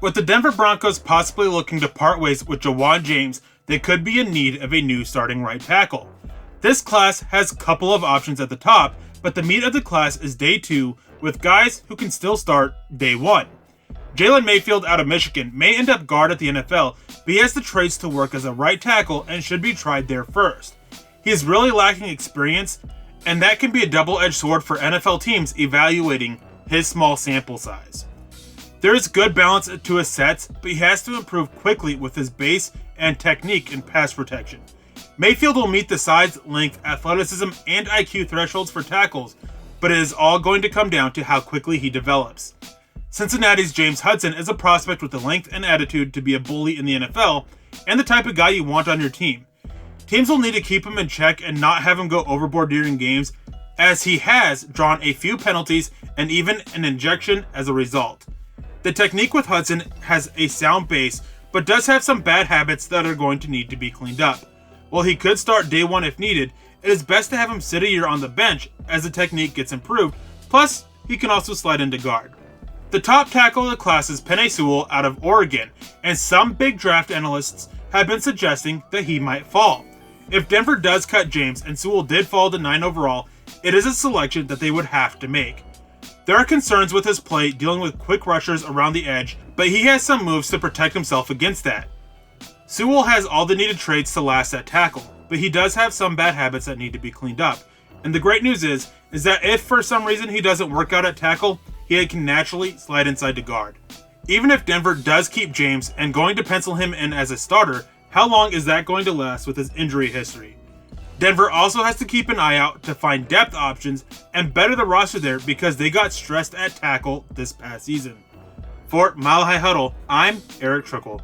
With the Denver Broncos possibly looking to part ways with Jawan James, they could be in need of a new starting right tackle. This class has a couple of options at the top, but the meat of the class is day 2 with guys who can still start day 1. Jalen Mayfield out of Michigan may end up guard at the NFL, but he has the traits to work as a right tackle and should be tried there first. He is really lacking experience, and that can be a double-edged sword for NFL teams evaluating his small sample size. There is good balance to his sets, but he has to improve quickly with his base and technique in pass protection. Mayfield will meet the size, length, athleticism, and IQ thresholds for tackles, but it is all going to come down to how quickly he develops. Cincinnati's James Hudson is a prospect with the length and attitude to be a bully in the NFL, and the type of guy you want on your team. Teams will need to keep him in check and not have him go overboard during games, as he has drawn a few penalties and even an ejection as a result. The technique with Hudson has a sound base, but does have some bad habits that are going to need to be cleaned up. While he could start day 1 if needed, it is best to have him sit a year on the bench as the technique gets improved, plus he can also slide into guard. The top tackle of the class is Penei Sewell out of Oregon, and some big draft analysts have been suggesting that he might fall. If Denver does cut James and Sewell did fall to 9 overall, it is a selection that they would have to make. There are concerns with his play dealing with quick rushers around the edge, but he has some moves to protect himself against that. Sewell has all the needed traits to last at tackle, but he does have some bad habits that need to be cleaned up. And the great news is that if for some reason he doesn't work out at tackle, he can naturally slide inside to guard. Even if Denver does keep James and going to pencil him in as a starter, how long is that going to last with his injury history? Denver also has to keep an eye out to find depth options and better the roster there because they got stressed at tackle this past season. For Mile High Huddle, I'm Eric Trickle.